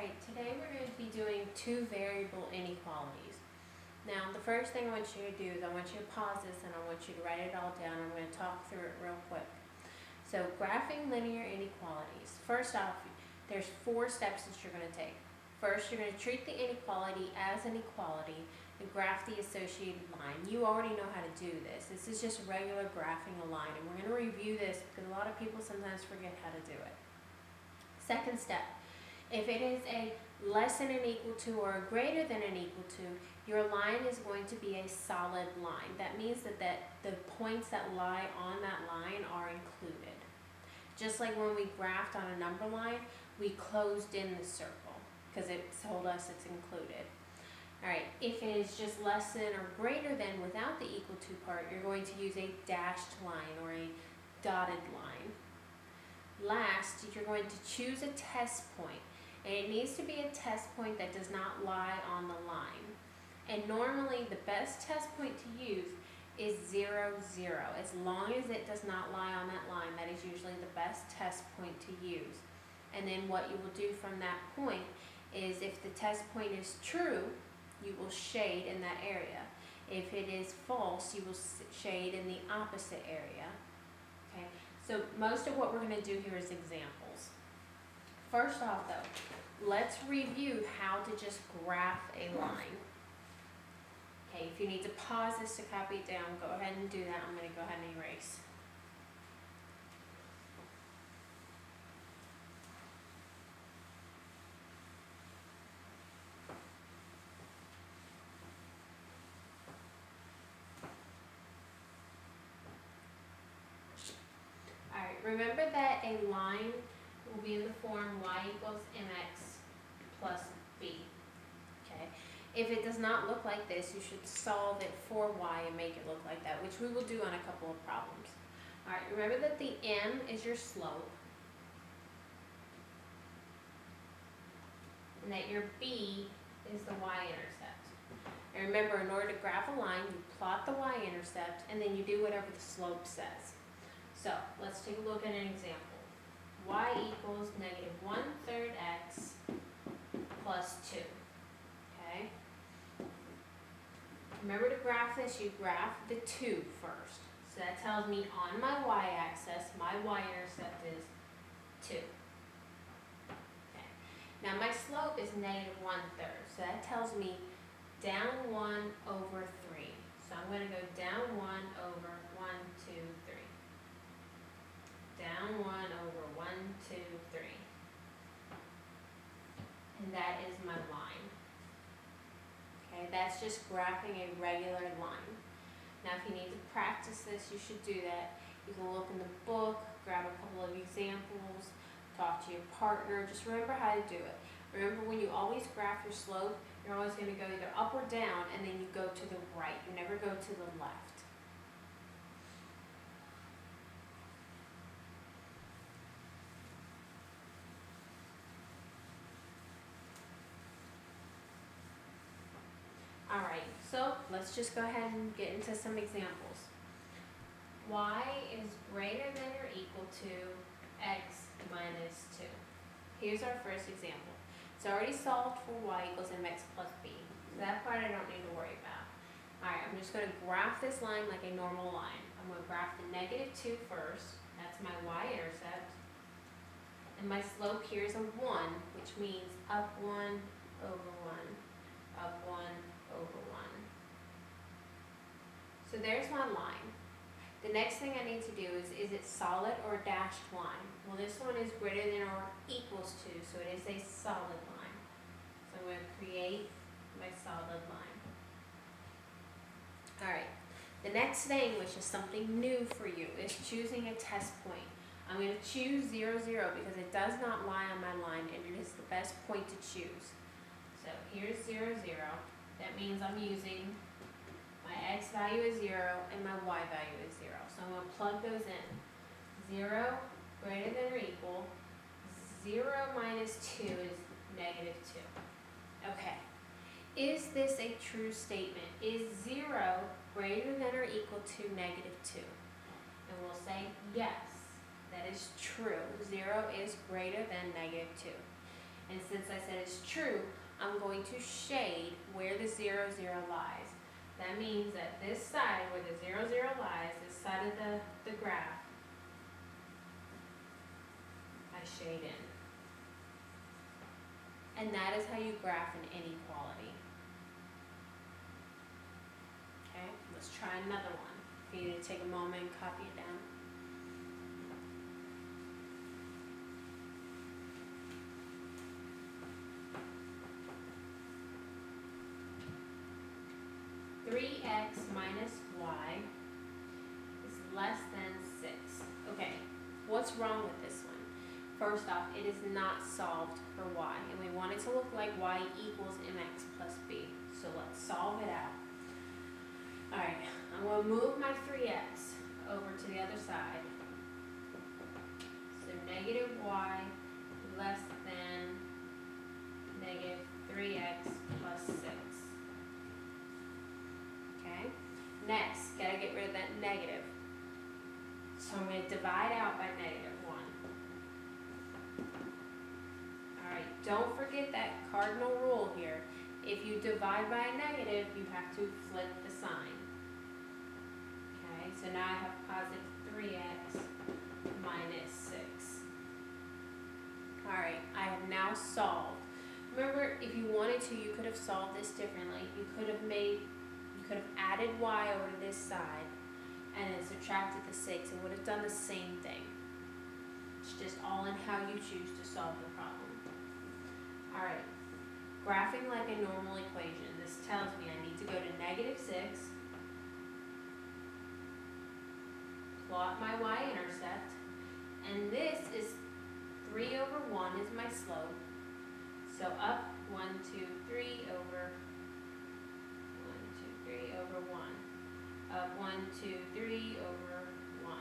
Alright, today we're going to be doing two variable inequalities. Now, the first thing I want you to do is I want you to pause this and I want you to write it all down. I'm going to talk through it real quick. So, graphing linear inequalities. First off, there's 4 steps that you're going to take. First, you're going to treat the inequality as an equality and graph the associated line. You already know how to do this. This is just regular graphing a line, and we're going to review this because a lot of people sometimes forget how to do it. Second step. If it is a less than or equal to or a greater than or equal to, your line is going to be a solid line. That means that the points that lie on that line are included. Just like when we graphed on a number line, we closed in the circle because it told us it's included. Alright, if it is just less than or greater than without the equal to part, you're going to use a dashed line or a dotted line. Last, you're going to choose a test point. And it needs to be a test point that does not lie on the line. And normally the best test point to use is 0, 0. As long as it does not lie on that line, that is usually the best test point to use. And then what you will do from that point is if the test point is true, you will shade in that area. If it is false, you will shade in the opposite area. Okay? So most of what we're going to do here is examples. First off though, let's review how to just graph a line. Okay, if you need to pause this to copy it down, go ahead and do that. I'm going to go ahead and erase. Alright, remember that a line will be in the form y equals mx plus b. Okay. If it does not look like this, you should solve it for y and make it look like that, which we will do on a couple of problems. Alright, remember that the m is your slope, and that your b is the y-intercept. And remember, in order to graph a line, you plot the y-intercept, and then you do whatever the slope says. So, let's take a look at an example. Y equals negative 1/3 x plus 2. Okay? Remember to graph this, you graph the 2 first. So that tells me on my y-axis, my y-intercept is 2. Okay. Now my slope is negative 1/3. So that tells me down 1 over 3. So I'm going to go down 1 over 1, 2, 3. Down 1 over 1, 2, 3. And that is my line. Okay, that's just graphing a regular line. Now if you need to practice this, you should do that. You can look in the book, grab a couple of examples, talk to your partner. Just remember how to do it. Remember, when you always graph your slope, you're always going to go either up or down, and then you go to the right. You never go to the left. Alright, so let's just go ahead and get into some examples. Y is greater than or equal to x minus 2. Here's our first example. It's already solved for y equals mx plus b. So that part I don't need to worry about. Alright, I'm just going to graph this line like a normal line. I'm going to graph the negative 2 first. That's my y-intercept. And my slope here is a 1, which means up 1 over 1, up 1 over 1. So there's my line. The next thing I need to do is it solid or a dashed line? Well, this one is greater than or equals to, so it is a solid line. So I'm going to create my solid line. Alright, the next thing, which is something new for you, is choosing a test point. I'm going to choose 0, 0 because it does not lie on my line and it is the best point to choose. So here's 0, 0. That means I'm using my x value is 0 and my y value is 0. So I'm going to plug those in. 0 greater than or equal. 0 minus 2 is negative 2. Okay. Is this a true statement? Is 0 greater than or equal to negative 2? And we'll say yes, that is true. 0 is greater than negative 2. And since I said it's true, I'm going to shade where the 0, 0 lies. That means that this side where the 0, 0 lies, this side of the graph, I shade in. And that is how you graph an inequality. Okay, let's try another one. If you need to take a moment and copy it down. (3x minus y is less than 6). Okay, what's wrong with this one? First off, it is not solved for y, and we want it to look like y equals mx plus b. So let's solve it out. Alright, I'm going to move my 3x over to the other side. So negative y less than negative 3x plus 6. Okay, next, gotta get rid of that negative. So I'm going to divide out by negative 1. Alright, don't forget that cardinal rule here. If you divide by a negative, you have to flip the sign. Okay, so now I have positive 3x minus 6. Alright, I have now solved. Remember, if you wanted to, you could have solved this differently. You could have added y over to this side and then subtracted the 6. It would have done the same thing. It's just all in how you choose to solve the problem. Alright, graphing like a normal equation. This tells me I need to go to negative 6, plot my y-intercept, and this is 3 over 1 is my slope. So up 1, 2, 3 over 1. Up 1, 2, 3 over 1.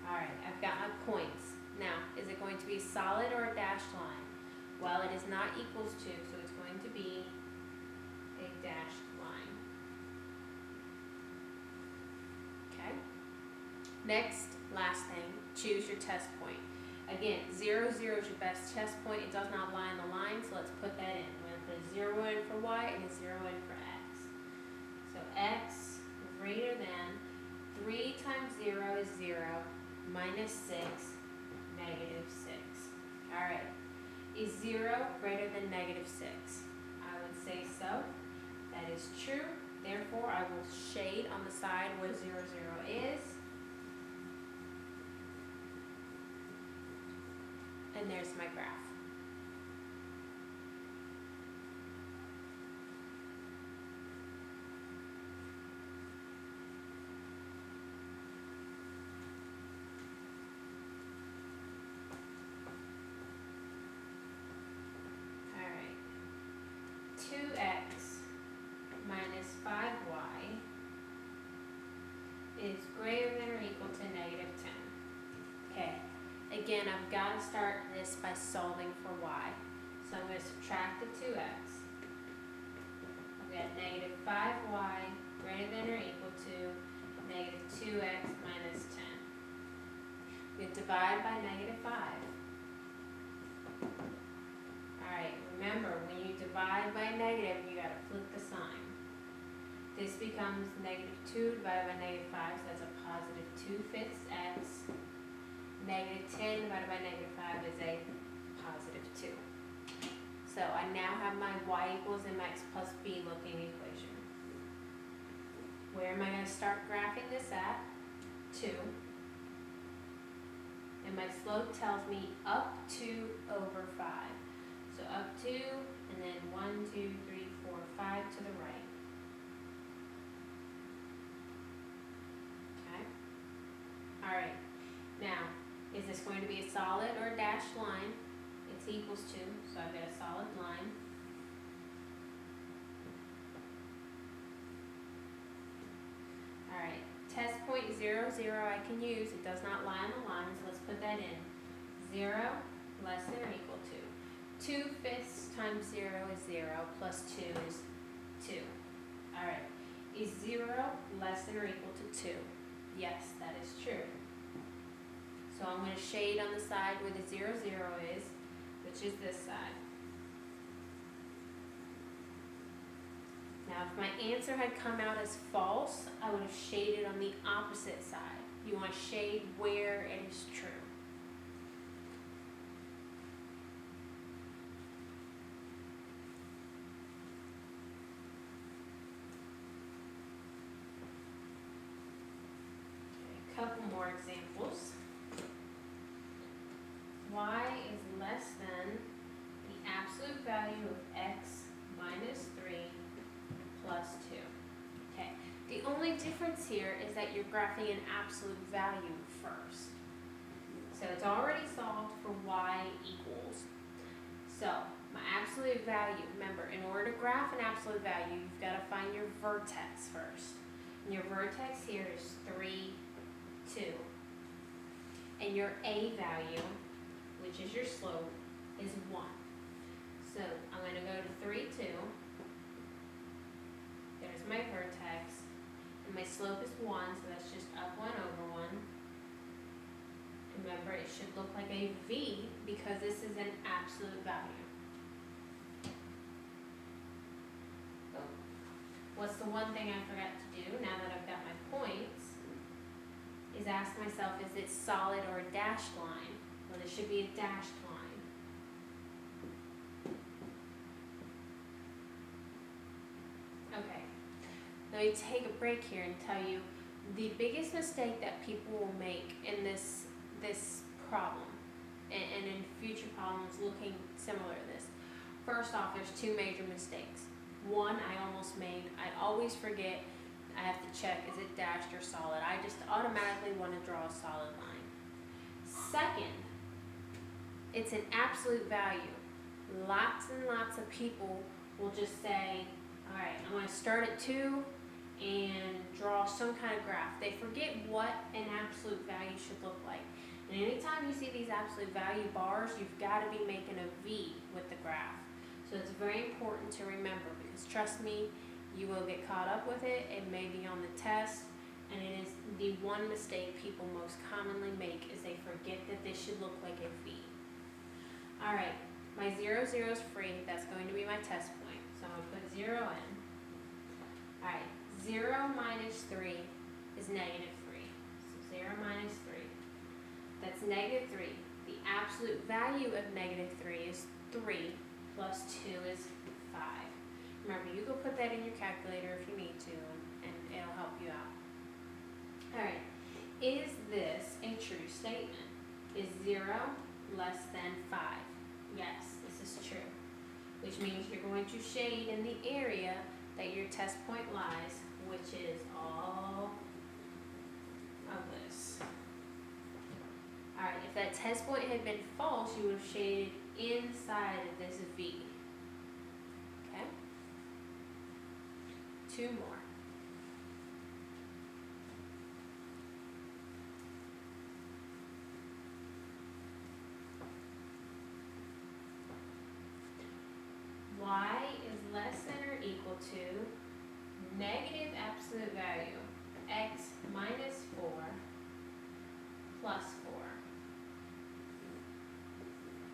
Alright, I've got my points. Now, is it going to be solid or a dashed line? Well, it is not equals to, so it's going to be a dashed line. Okay? Next, last thing, choose your test point. Again, 0, 0 is your best test point. It does not lie on the line, so let's put that in. We're going to put 0 in for y and a 0 in for x. So x greater than 3 times 0 is 0, minus 6, negative 6. Alright, is 0 greater than negative 6? I would say so. That is true. Therefore, I will shade on the side where 0, 0 is. And there's my graph. Alright. 2x minus 5y is greater than or equal to negative 10. Okay. Again, I've got to start this by solving for y. So I'm going to subtract the 2x. I've got negative 5y greater than or equal to negative 2x minus 10. We divide by negative 5. Alright, remember, when you divide by a negative, you got to flip the sign. This becomes negative 2 divided by negative 5, so that's a positive 2/5 x. Negative 10 divided by negative 5 is a positive 2. So I now have my y equals mx plus b looking equation. Where am I going to start graphing this at? 2. And my slope tells me up 2 over 5. So up 2 and then 1, 2, 3, 4, 5 to the right. Okay? Alright. Now, is this going to be a solid or a dashed line? It's equals to, so I've got a solid line. Alright, test point 0, 0 I can use. It does not lie on the line, so let's put that in. 0 less than or equal to. 2/5 times 0 is 0, plus 2 is 2. Alright, is 0 less than or equal to 2? Yes, that is true. So I'm going to shade on the side where the 0, 0 is, which which is this side. Now, if my answer had come out as false, I would have shaded on the opposite side. You want to shade where it is true. Okay, a couple more examples. Y is less than the absolute value of x minus 3 plus 2. Okay, the only difference here is that you're graphing an absolute value first. So it's already solved for y equals. So my absolute value, remember, in order to graph an absolute value, you've got to find your vertex first. And your vertex here is 3, 2. And your a value, which is your slope, is 1. So I'm going to go to 3, 2. There's my vertex. And my slope is 1, so that's just up 1 over 1. Remember, it should look like a V because this is an absolute value. Oh. What's the one thing I forgot to do now that I've got my points? Is ask myself, is it solid or a dashed line? Well, it should be a dashed line. Okay, let me take a break here and tell you the biggest mistake that people will make in this problem and in future problems looking similar to this. First off, there's two major mistakes. One I almost made. I always forget. I have to check, is it dashed or solid? I just automatically want to draw a solid line. Second, it's an absolute value. Lots and lots of people will just say, all right, I'm going to start at 2 and draw some kind of graph. They forget what an absolute value should look like. And anytime you see these absolute value bars, you've got to be making a V with the graph. So it's very important to remember because trust me, you will get caught up with it. It may be on the test, and it is the one mistake people most commonly make is they forget that this should look like a V. All right, my 0, 0 is free. That's going to be my test point. So I'm going to put 0 in. All right, 0 minus 3 is negative 3. So 0 minus 3. That's negative 3. The absolute value of negative 3 is 3 plus 2 is 5. Remember, you go put that in your calculator if you need to, and it'll help you out. All right, is this a true statement? Is 0 less than 5? Yes, this is true, which means you're going to shade in the area that your test point lies, which is all of this. All right, if that test point had been false, you would have shaded inside of this V. Okay? 2 more. Y is less than or equal to negative absolute value x minus 4 plus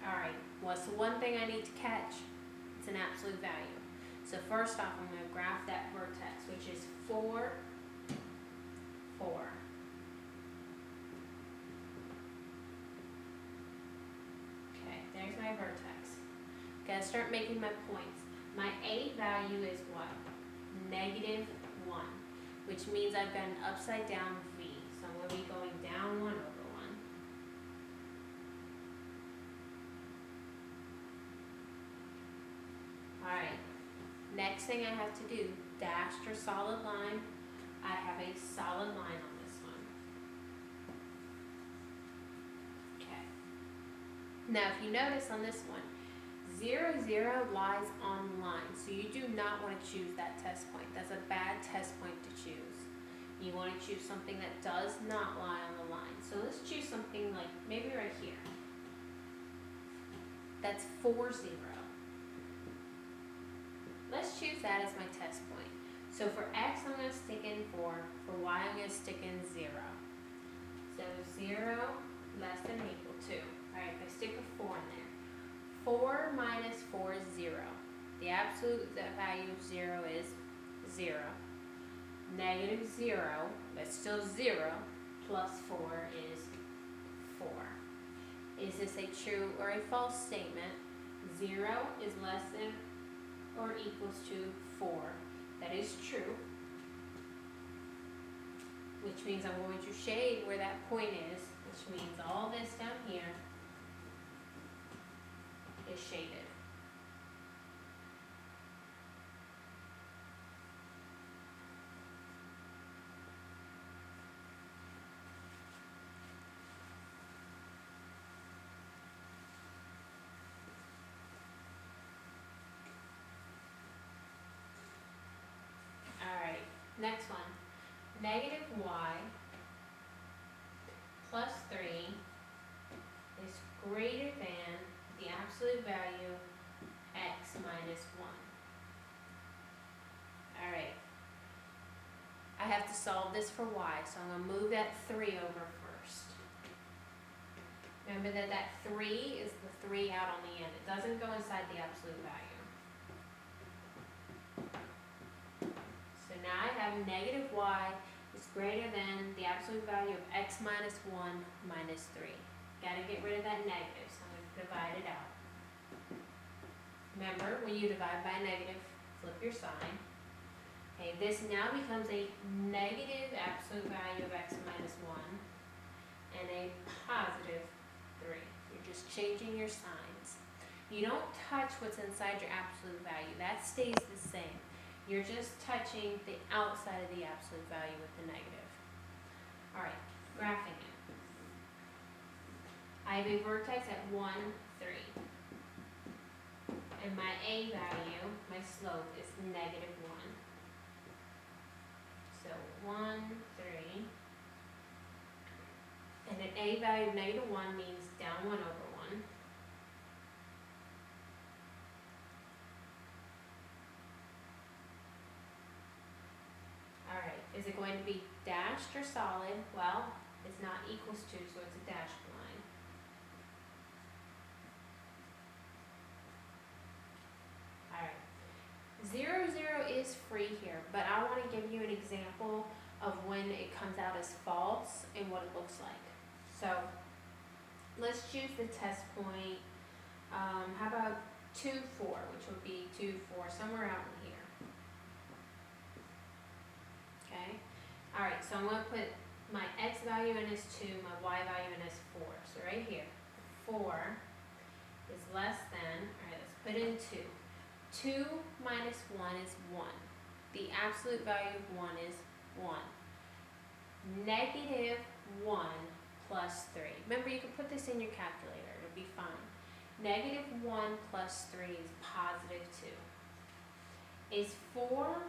4. Alright, what's the one thing I need to catch? It's an absolute value. So first off, I'm going to graph that vertex, which is 4, 4. Okay, there's my vertex. Gotta start making my points. My A value is what? Negative 1, which means I've got an upside down V. So I'm going to be going down 1 over 1. Alright, next thing I have to do, dashed or solid line. I have a solid line on this one. Okay. Now if you notice on this one, 0, 0 lies on line, so you do not want to choose that test point. That's a bad test point to choose. You want to choose something that does not lie on the line. So let's choose something like maybe right here. That's 4, 0. Let's choose that as my test point. So for x, I'm going to stick in 4. For y, I'm going to stick in 0. So 0 less than or equal to. Alright, if I stick a 4 in there. 4 minus 4 is 0. The absolute value of 0 is 0. Negative 0, but still 0, plus 4 is 4. Is this a true or a false statement? 0 is less than or equals to 4. That is true, which means I'm going to shade where that point is, which means all this down here is shaded. Alright, next one. Negative y plus 3 is greater than the absolute value x minus 1. Alright, I have to solve this for y, so I'm going to move that 3 over first. Remember that 3 is the 3 out on the end. It doesn't go inside the absolute value. So now I have negative y is greater than the absolute value of x minus 1 minus 3. Got to get rid of that negative, so I'm going to divide it out. Remember, when you divide by a negative, flip your sign. Okay, this now becomes a negative absolute value of x minus 1 and a positive 3. You're just changing your signs. You don't touch what's inside your absolute value. That stays the same. You're just touching the outside of the absolute value with the negative. Alright, graphing it. I have a vertex at 1, 3. And my a value, my slope, is negative 1. So 1, 3. And an a value of negative 1 means down 1 over 1. Alright, is it going to be dashed or solid? Well, it's not equals to, so it's a dashed line. Alright, 0, 0 is free here, but I want to give you an example of when it comes out as false and what it looks like. So, let's choose the test point. How about 2, 4, which would be 2, 4, somewhere out in here. Okay. Alright, so I'm going to put my x value in as 2, my y value in as 4. So right here, 4 is less than, alright, let's put in 2. 2 minus 1 is 1. The absolute value of 1 is 1. Negative 1 plus 3. Remember, you can put this in your calculator. It'll be fine. Negative 1 plus 3 is positive 2. Is 4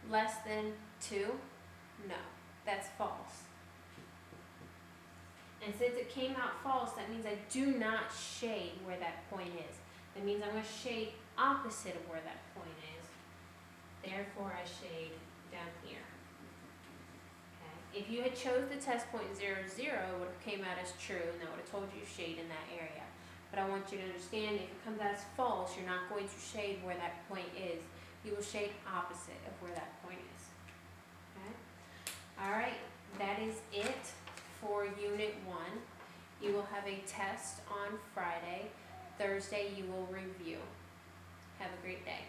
less than 2? No, that's false. And since it came out false, that means I do not shade where that point is. That means I'm going to shade opposite of where that point is. Therefore, I shade down here. Okay. If you had chose the test point 0, 0, it would have came out as true, and that would have told you to shade in that area. But I want you to understand, if it comes out as false, you're not going to shade where that point is. You will shade opposite of where that point is. Okay? Alright, that is it for Unit 1. You will have a test on Friday. Thursday you will review. Have a great day.